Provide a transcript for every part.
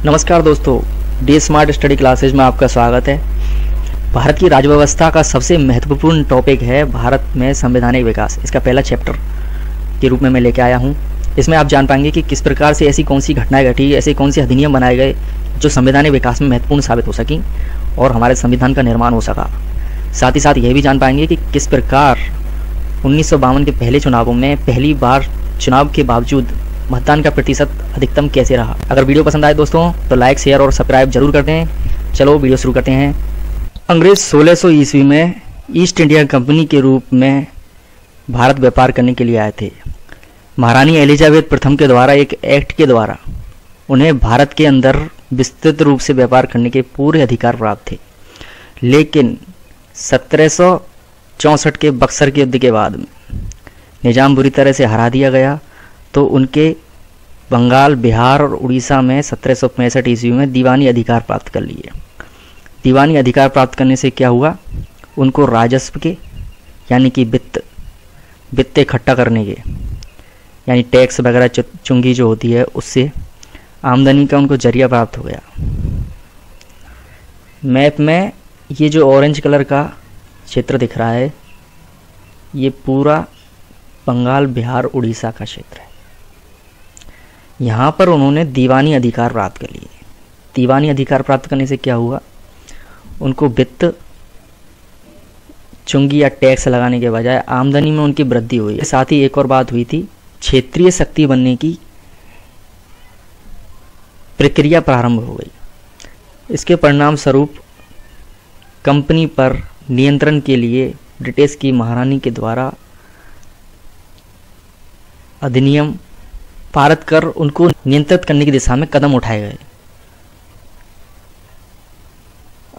नमस्कार दोस्तों, D smart study classes में आपका स्वागत है। भारत की राज्य व्यवस्था का सबसे महत्वपूर्ण टॉपिक है भारत में संवैधानिक विकास। इसका पहला चैप्टर के रूप में मैं लेके आया हूँ। इसमें आप जान पाएंगे कि किस प्रकार से ऐसी कौन सी घटनाएं घटी, ऐसे कौन से अधिनियम बनाए गए जो संवैधानिक विकास में महत्वपूर्ण साबित हो सकें और हमारे संविधान का निर्माण हो सका। साथ ही साथ यह भी जान पाएंगे कि किस प्रकार 1952 के पहले चुनावों में पहली बार चुनाव के बावजूद मतदान का प्रतिशत अधिकतम कैसे रहा। अगर वीडियो पसंद आए दोस्तों तो लाइक, शेयर और सब्सक्राइब जरूर कर दें। चलो वीडियो शुरू करते हैं। अंग्रेज 1600 ईस्वी में ईस्ट इंडिया कंपनी के रूप में भारत व्यापार करने के लिए आए थे। महारानी एलिजाबेथ प्रथम के द्वारा एक एक्ट के द्वारा उन्हें भारत के अंदर विस्तृत रूप से व्यापार करने के पूरे अधिकार प्राप्त थे। लेकिन 1764 के बक्सर के युद्ध के बाद निजाम बुरी तरह से हरा दिया गया, तो उनके बंगाल, बिहार और उड़ीसा में 1765 ईस्वी में दीवानी अधिकार प्राप्त कर लिए। दीवानी अधिकार प्राप्त करने से क्या हुआ, उनको राजस्व के यानी कि वित्त इकट्ठा करने के यानी टैक्स वगैरह चुंगी जो होती है उससे आमदनी का उनको जरिया प्राप्त हो गया। मैप में ये जो ऑरेंज कलर का क्षेत्र दिख रहा है ये पूरा बंगाल, बिहार, उड़ीसा का क्षेत्र है। यहाँ पर उन्होंने दीवानी अधिकार प्राप्त कर लिए। दीवानी अधिकार प्राप्त करने से क्या हुआ, उनको वित्त चुंगी या टैक्स लगाने के बजाय आमदनी में उनकी वृद्धि हुई। साथ ही एक और बात हुई थी, क्षेत्रीय शक्ति बनने की प्रक्रिया प्रारंभ हो गई। इसके परिणाम स्वरूप कंपनी पर नियंत्रण के लिए ब्रिटिश की महारानी के द्वारा अधिनियम पारित कर उनको नियंत्रित करने की दिशा में कदम उठाए गए।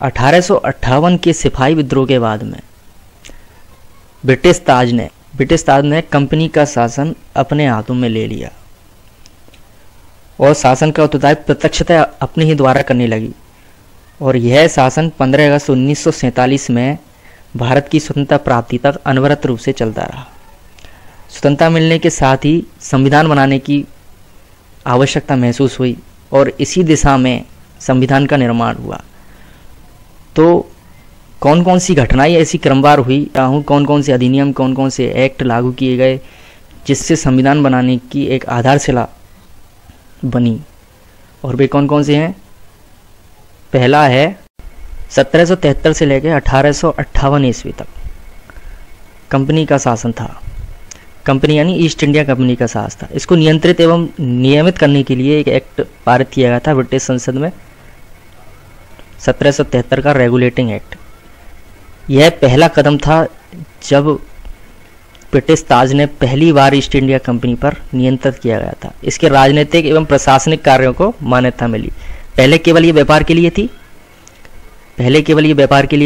1858 के सिपाही विद्रोह के बाद में ब्रिटिश ताज ने कंपनी का शासन अपने हाथों में ले लिया और शासन का उत्तरदायित्व प्रत्यक्षतः अपने ही द्वारा करने लगी। और यह शासन 15 अगस्त 1947 में भारत की स्वतंत्रता प्राप्ति तक अनवरत रूप से चलता रहा। स्वतंत्रता मिलने के साथ ही संविधान बनाने की आवश्यकता महसूस हुई और इसी दिशा में संविधान का निर्माण हुआ। तो कौन कौन सी घटनाएं ऐसी क्रमवार हुई, कौन कौन से अधिनियम, कौन कौन से एक्ट लागू किए गए जिससे संविधान बनाने की एक आधारशिला बनी, और वे कौन कौन से हैं। पहला है 1773 से लेकर 1858 ईस्वी तक कंपनी का शासन था। कंपनी यानी ईस्ट इंडिया कंपनी का शासन था। इसको नियंत्रित एवं नियमित करने के लिए एक एक्ट पारित किया गया था ब्रिटिश संसद में, 1773 का रेगुलेटिंग एक्ट। यह पहला कदम था जब ब्रिटिश ताज ने पहली बार ईस्ट इंडिया कंपनी पर नियंत्रित किया गया था। इसके राजनीतिक एवं प्रशासनिक कार्यों को मान्यता मिली। पहले केवल ये व्यापार के लिए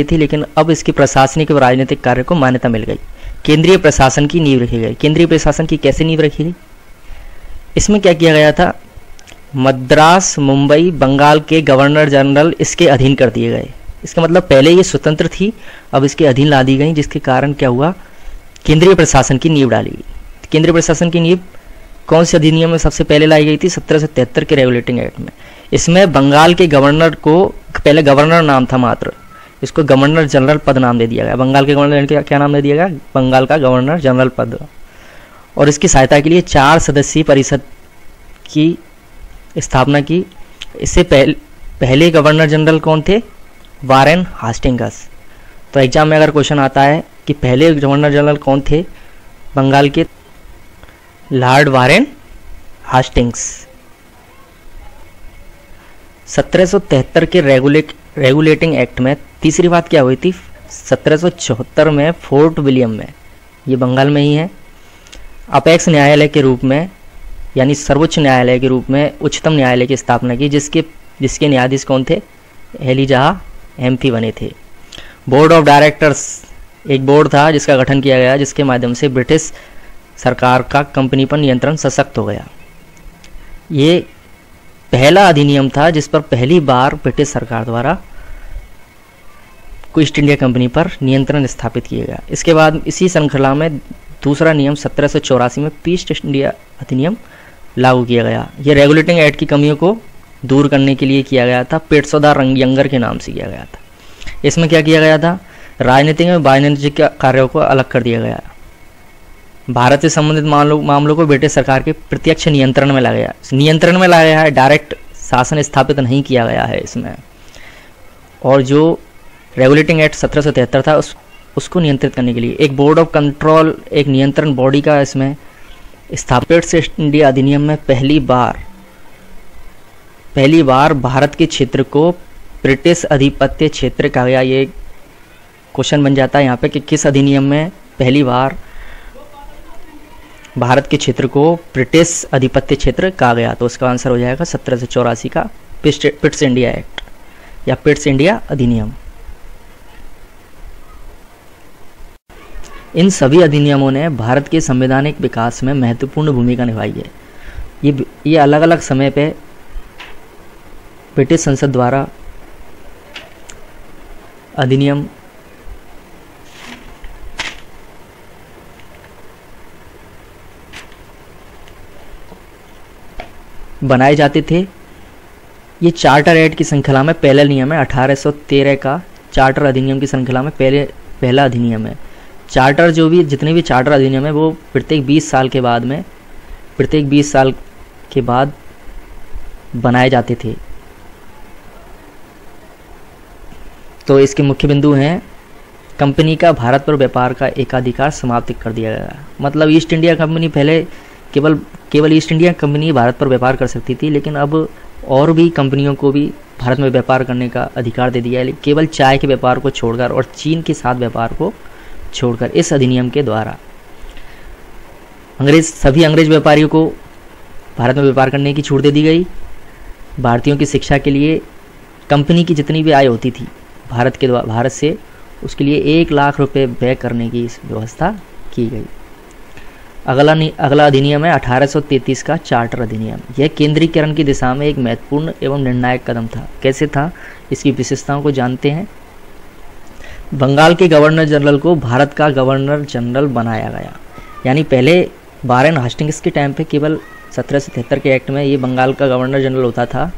थी, लेकिन अब इसके प्रशासनिक और राजनीतिक कार्य को मान्यता मिल गई। केंद्रीय प्रशासन की नींव रखी गई। केंद्रीय प्रशासन की कैसे नींव रखी गई, इसमें क्या किया गया था, मद्रास, मुंबई, बंगाल के गवर्नर जनरल इसके अधीन कर दिए गए। इसका मतलब पहले ये स्वतंत्र थी, अब इसके अधीन ला दी गई, जिसके कारण क्या हुआ, केंद्रीय प्रशासन की नींव डाली गई। केंद्रीय प्रशासन की नींव कौन से अधिनियम में सबसे पहले लाई गई थी, 1773 के रेगुलेटिंग एक्ट में। इसमें बंगाल के गवर्नर को पहले गवर्नर नाम था मात्र, इसको गवर्नर जनरल पद नाम दे दिया गया। बंगाल के गवर्नर का क्या नाम दे दिया गया, बंगाल का गवर्नर जनरल पद। और इसकी सहायता के लिए 4 सदस्यीय परिषद की स्थापना की। इससे पहले गवर्नर जनरल कौन थे, वारेन हास्टिंग्स। तो एग्जाम में अगर क्वेश्चन आता है कि पहले गवर्नर जनरल कौन थे बंगाल के, लॉर्ड वारेन हास्टिंग्स। 1773 के रेगुलेटिंग एक्ट में तीसरी बात क्या हुई थी, 1774 में फोर्ट विलियम में, ये बंगाल में ही है, अपेक्स न्यायालय के रूप में यानी सर्वोच्च न्यायालय के रूप में उच्चतम न्यायालय की स्थापना की, जिसके न्यायाधीश कौन थे, एलिजा एमपी बने थे। बोर्ड ऑफ डायरेक्टर्स एक बोर्ड था जिसका गठन किया गया, जिसके माध्यम से ब्रिटिश सरकार का कंपनी पर नियंत्रण सशक्त हो गया। ये पहला अधिनियम था जिस पर पहली बार ब्रिटिश सरकार द्वारा ईस्ट इंडिया कंपनी पर नियंत्रण स्थापित किया गया। इसके बाद इसी श्रृंखला में दूसरा नियम 1784 में ईस्ट इंडिया अधिनियम लागू किया गया। ये रेगुलेटिंग एक्ट की कमियों को दूर करने के लिए किया गया था, पेटसोदा यंगर के नाम से किया गया था। इसमें क्या किया गया था, राजनीतिक एवं वाणिज्यिक कार्यों को अलग कर दिया गया। भारत से संबंधित मामलों को ब्रिटिश सरकार के प्रत्यक्ष नियंत्रण में लाया गया है, डायरेक्ट शासन स्थापित नहीं किया गया है इसमें। और जो रेगुलेटिंग एक्ट 1773 था उसको नियंत्रित करने के लिए एक बोर्ड ऑफ कंट्रोल, एक नियंत्रण बॉडी का इसमें स्थापित से इंडिया अधिनियम में पहली बार भारत के क्षेत्र को ब्रिटिश अधिपत्य क्षेत्र कहा गया। ये क्वेश्चन बन जाता है यहाँ पे कि किस अधिनियम में पहली बार भारत के क्षेत्र को ब्रिटिश अधिपत्य क्षेत्र कहा गया। तो उसका आंसर हो जाएगा 1784 का पिट्स इंडिया एक्ट या पिट्स इंडिया अधिनियम। इन सभी अधिनियमों ने भारत के संवैधानिक विकास में महत्वपूर्ण भूमिका निभाई है। ये अलग अलग समय पे ब्रिटिश संसद द्वारा अधिनियम बनाए जाते थे। ये चार्टर एक्ट की श्रृंखला में पहला नियम है। 1813 का चार्टर अधिनियम की श्रृंखला में पहला अधिनियम है। चार्टर जितने भी चार्टर अधिनियम है वो प्रत्येक 20 साल के बाद बनाए जाते थे। तो इसके मुख्य बिंदु हैं, कंपनी का भारत पर व्यापार का एकाधिकार समाप्त कर दिया गया। मतलब ईस्ट इंडिया कंपनी पहले केवल ईस्ट इंडिया कंपनी भारत पर व्यापार कर सकती थी, लेकिन अब और भी कंपनियों को भी भारत में व्यापार करने का अधिकार दे दिया है, केवल चाय के व्यापार को छोड़कर और चीन के साथ व्यापार को छोड़कर। इस अधिनियम के द्वारा सभी अंग्रेज व्यापारियों को भारत में व्यापार करने की छूट दे दी गई। भारतीयों की शिक्षा के लिए कंपनी की जितनी भी आय होती थी भारत से, उसके लिए 1 लाख रुपए व्यय करने की व्यवस्था की गई। अगला अधिनियम है 1833 का चार्टर अधिनियम। यह केंद्रीकरण की दिशा में एक महत्वपूर्ण एवं निर्णायक कदम था। कैसे था, इसकी विशेषताओं को जानते हैं। बंगाल के गवर्नर जनरल को भारत का गवर्नर जनरल बनाया गया। यानी पहले वारेन हास्टिंग्स के टाइम पे केवल 1773 के एक्ट में ये बंगाल का गवर्नर जनरल होता था।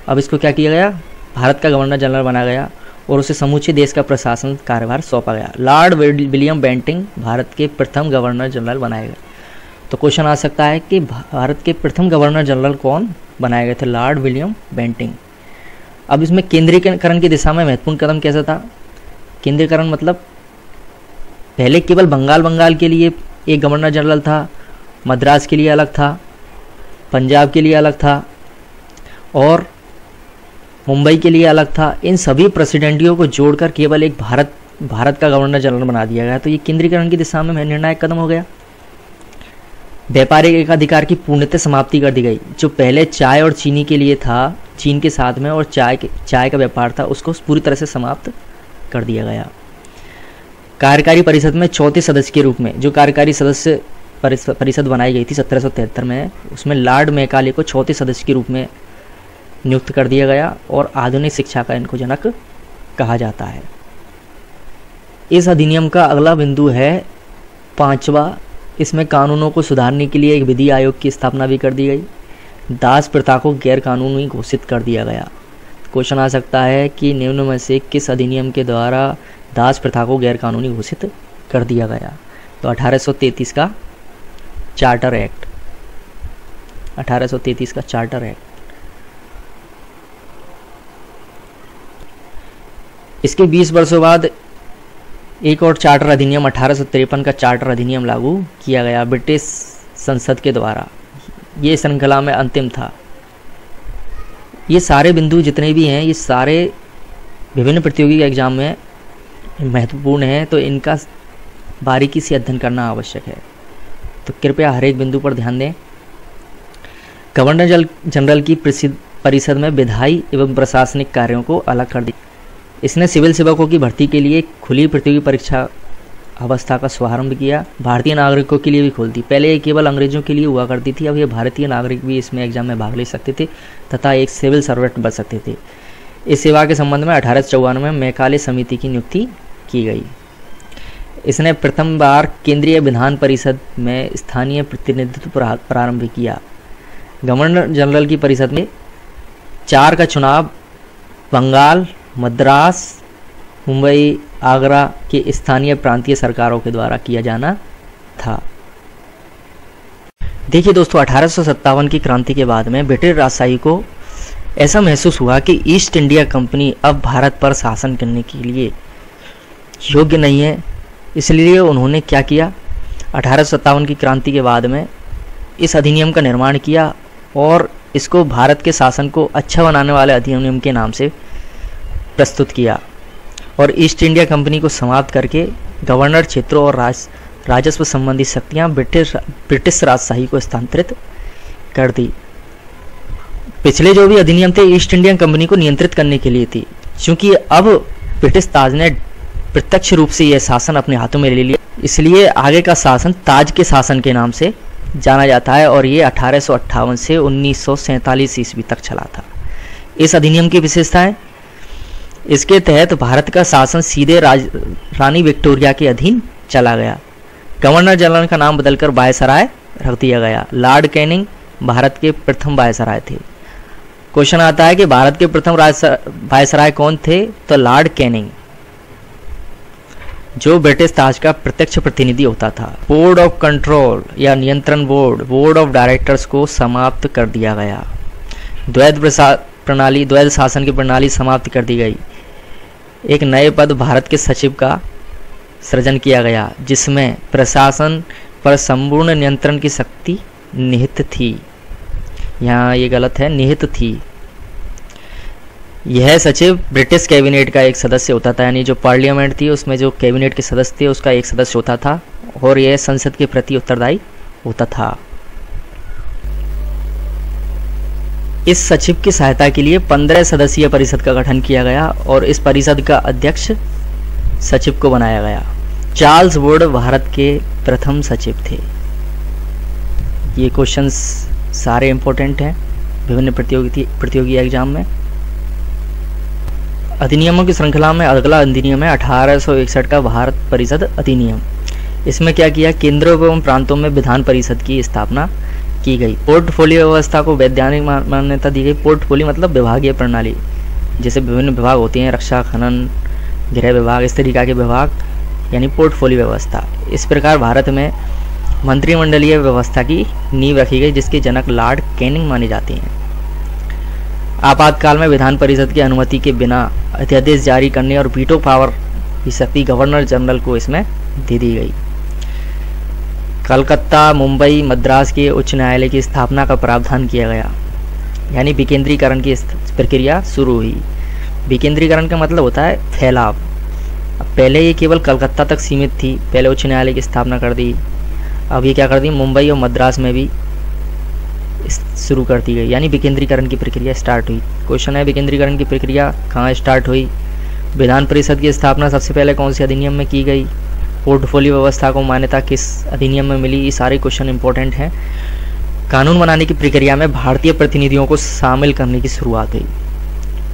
अब इसको क्या किया गया, भारत का गवर्नर जनरल बनाया गया और उसे समूचे देश का प्रशासन कार्यभार सौंपा गया। लॉर्ड विलियम बेंटिंग भारत के प्रथम गवर्नर जनरल बनाए गए। तो क्वेश्चन आ सकता है कि भारत के प्रथम गवर्नर जनरल कौन बनाए गए थे, लॉर्ड विलियम बेंटिंग। अब इसमें केंद्रीकरण की दिशा में महत्वपूर्ण कदम कैसा था। केंद्रीकरण मतलब पहले केवल बंगाल के लिए एक गवर्नर जनरल था, मद्रास के लिए अलग था, पंजाब के लिए अलग था और मुंबई के लिए अलग था। इन सभी प्रेसिडेंटियों को जोड़कर केवल एक भारत का गवर्नर जनरल बना दिया गया। तो ये केंद्रीकरण की दिशा में निर्णायक कदम हो गया। व्यापारिक एकाधिकार की पूर्णतः समाप्ति कर दी गई। जो पहले चाय और चीनी के लिए था, चीन के साथ में और चाय का व्यापार था, उसको पूरी तरह से समाप्त कर दिया गया। कार्यकारी परिषद में 34 सदस्य के रूप में जो कार्यकारी सदस्य परिषद बनाई गई थी 1773 में, उसमें लॉर्ड मैकाले को 34 सदस्य के रूप में नियुक्त कर दिया गया और आधुनिक शिक्षा का इनको जनक कहा जाता है। इस अधिनियम का अगला बिंदु है 5वां। इसमें कानूनों को सुधारने के लिए एक विधि आयोग की स्थापना भी कर दी गई। दास प्रथा को गैर कानूनी घोषित कर दिया गया। क्वेश्चन आ सकता है कि निम्न में से किस अधिनियम के द्वारा दास प्रथा को गैर कानूनी घोषित कर दिया गया। तो 1833 का चार्टर एक्ट। 1833 का चार्टर एक्ट। इसके 20 वर्षों बाद एक और चार्टर अधिनियम 1853 का चार्टर अधिनियम लागू किया गया ब्रिटिश संसद के द्वारा। ये श्रृंखला में अंतिम था। ये सारे बिंदु जितने भी हैं ये सारे विभिन्न प्रतियोगी एग्जाम में महत्वपूर्ण हैं, तो इनका बारीकी से अध्ययन करना आवश्यक है। तो कृपया हर एक बिंदु पर ध्यान दें। गवर्नर जनरल की परिषद में विधायी एवं प्रशासनिक कार्यों को अलग कर दिया। इसने सिविल सेवकों की भर्ती के लिए खुली प्रतियोगी परीक्षा अवस्था का शुभारंभ किया। भारतीय नागरिकों के लिए भी खोल दी। पहले ये केवल अंग्रेजों के लिए हुआ करती थी, अब ये भारतीय नागरिक भी इसमें एग्जाम में भाग ले सकते थे तथा एक सिविल सर्वेंट बन सकते थे। इस सेवा के संबंध में 1854 में मैकाले समिति की नियुक्ति की गई। इसने प्रथम बार केंद्रीय विधान परिषद में स्थानीय प्रतिनिधित्व प्रारंभ किया। गवर्नर जनरल की परिषद में 4 का चुनाव बंगाल, मद्रास, मुंबई, आगरा के स्थानीय प्रांतीय सरकारों के द्वारा किया जाना था। देखिए दोस्तों, 1857 की क्रांति के बाद में ब्रिटिश राजशाही को ऐसा महसूस हुआ कि ईस्ट इंडिया कंपनी अब भारत पर शासन करने के लिए योग्य नहीं है। इसलिए उन्होंने क्या किया, 1857 की क्रांति के बाद में इस अधिनियम का निर्माण किया और इसको भारत के शासन को अच्छा बनाने वाले अधिनियम के नाम से प्रस्तुत किया और ईस्ट इंडिया कंपनी को समाप्त करके गवर्नर क्षेत्रों और राजस्व संबंधी शक्तियां ब्रिटिश राजशाही को स्थानांतरित कर दी। पिछले जो भी अधिनियम थे ईस्ट इंडिया कंपनी को नियंत्रित करने के लिए थी, क्योंकि अब ब्रिटिश ताज ने प्रत्यक्ष रूप से यह शासन अपने हाथों में ले लिया, इसलिए आगे का शासन ताज के शासन के नाम से जाना जाता है और ये 1858 से 1947 ईस्वी तक चला था। इस अधिनियम की विशेषताएं, इसके तहत भारत का शासन सीधे रानी विक्टोरिया के अधीन चला गया। गवर्नर जनरल का नाम बदलकर वायसराय रख दिया गया। लॉर्ड कैनिंग भारत के प्रथम वायसराय थे। क्वेश्चन आता है कि भारत के प्रथम वायसराय कौन थे, तो लॉर्ड कैनिंग, जो ब्रिटिश ताज का प्रत्यक्ष प्रतिनिधि होता था। बोर्ड ऑफ कंट्रोल या नियंत्रण बोर्ड ऑफ डायरेक्टर्स को समाप्त कर दिया गया। द्वैध शासन की प्रणाली समाप्त कर दी गई। एक नए पद भारत के सचिव का सृजन किया गया, जिसमें प्रशासन पर संपूर्ण नियंत्रण की शक्ति निहित थी। यहाँ ये गलत है, निहित थी। यह सचिव ब्रिटिश कैबिनेट का एक सदस्य होता था, यानी जो पार्लियामेंट थी उसमें जो कैबिनेट के सदस्य थे उसका एक सदस्य होता था और यह संसद के प्रति उत्तरदायी होता था। इस सचिव की सहायता के लिए 15 सदस्यीय परिषद का गठन किया गया और इस परिषद का अध्यक्ष सचिव को बनाया गया। चार्ल्स वुड भारत के प्रथम सचिव थे। ये क्वेश्चंस सारे इंपॉर्टेंट हैं विभिन्न प्रतियोगी एग्जाम में। अधिनियमों की श्रृंखला में अगला अधिनियम है 1861 का भारत परिषद अधिनियम। इसमें क्या किया, केंद्रों एवं प्रांतों में विधान परिषद की स्थापना की गई। पोर्टफोलियो व्यवस्था को वैधानिक मान्यता दी गई। पोर्टफोलियो मतलब विभागीय प्रणाली, जैसे विभिन्न विभाग होते हैं, रक्षा, खनन, गृह विभाग, इस तरीका के विभाग, यानी पोर्टफोलियो व्यवस्था। इस प्रकार भारत में मंत्रिमंडलीय व्यवस्था की नींव रखी गई, जिसके जनक लॉर्ड कैनिंग माने जाते हैं। आपातकाल में विधान परिषद की अनुमति के बिना अध्यादेश जारी करने और वीटो पावर की शक्ति गवर्नर जनरल को इसमें दे दी गई। कलकत्ता, मुंबई, मद्रास के उच्च न्यायालय की स्थापना का प्रावधान किया गया, यानी विकेंद्रीकरण की प्रक्रिया शुरू हुई। विकेंद्रीकरण का मतलब होता है फैलाव। पहले ये केवल कलकत्ता तक सीमित थी, पहले उच्च न्यायालय की स्थापना कर दी। अब ये क्या कर दी, मुंबई और मद्रास में भी शुरू कर दी गई, यानी विकेंद्रीकरण की प्रक्रिया स्टार्ट हुई। क्वेश्चन है, विकेंद्रीकरण की प्रक्रिया कहाँ स्टार्ट हुई? विधान परिषद की स्थापना सबसे पहले कौन से अधिनियम में की गई? पोर्टफोलियो व्यवस्था को मान्यता किस अधिनियम में मिली? ये सारे क्वेश्चन इंपॉर्टेंट हैं। कानून बनाने की प्रक्रिया में भारतीय प्रतिनिधियों को शामिल करने की शुरुआत हुई,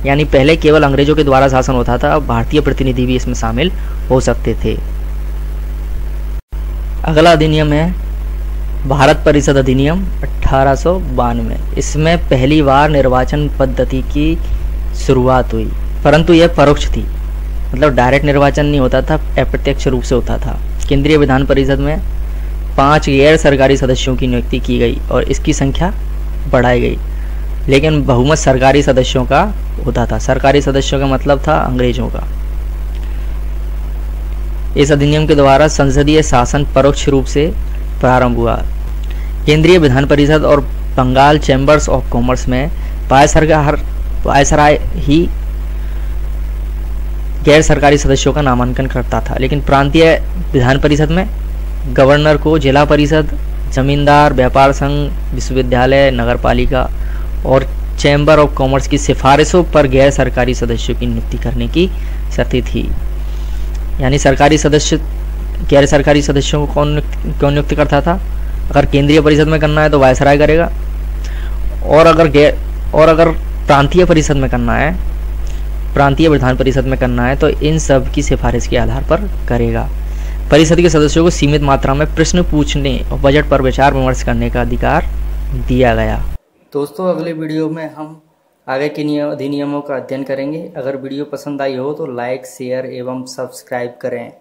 यानी पहले केवल अंग्रेजों के द्वारा शासन होता था, अब भारतीय प्रतिनिधि भी इसमें शामिल हो सकते थे। अगला अधिनियम है भारत परिषद अधिनियम 1892। इसमें पहली बार निर्वाचन पद्धति की शुरुआत हुई, परंतु यह परोक्ष थी, मतलब डायरेक्ट निर्वाचन नहीं होता था, अप्रत्यक्ष रूप से होता था। केंद्रीय विधान परिषद में 5 गैर सरकारी सदस्यों की नियुक्ति की गई और इसकी संख्या बढ़ाई गई, लेकिन बहुमत सरकारी सदस्यों का होता था। सरकारी सदस्यों का मतलब था अंग्रेजों का। इस अधिनियम के द्वारा संसदीय शासन परोक्ष रूप से प्रारंभ हुआ। केंद्रीय विधान परिषद और बंगाल चैम्बर्स ऑफ कॉमर्स में वायसराय ही गैर सरकारी सदस्यों का नामांकन करता था, लेकिन प्रांतीय विधान परिषद में गवर्नर को जिला परिषद, जमींदार, व्यापार संघ, विश्वविद्यालय, नगरपालिका और चैम्बर ऑफ कॉमर्स की सिफारिशों पर गैर सरकारी सदस्यों की नियुक्ति करने की शर्त थी। यानी सरकारी सदस्य गैर सरकारी सदस्यों को कौन नियुक्त करता था? अगर केंद्रीय परिषद में करना है तो वायसराय करेगा, और अगर प्रांतीय परिषद में करना है, प्रांतीय विधान परिषद में करना है तो इन सब की सिफारिश के आधार पर करेगा। परिषद के सदस्यों को सीमित मात्रा में प्रश्न पूछने और बजट पर विचार विमर्श करने का अधिकार दिया गया। दोस्तों, अगले वीडियो में हम आगे के नियम अधिनियमों का अध्ययन करेंगे। अगर वीडियो पसंद आई हो तो लाइक, शेयर एवं सब्सक्राइब करें।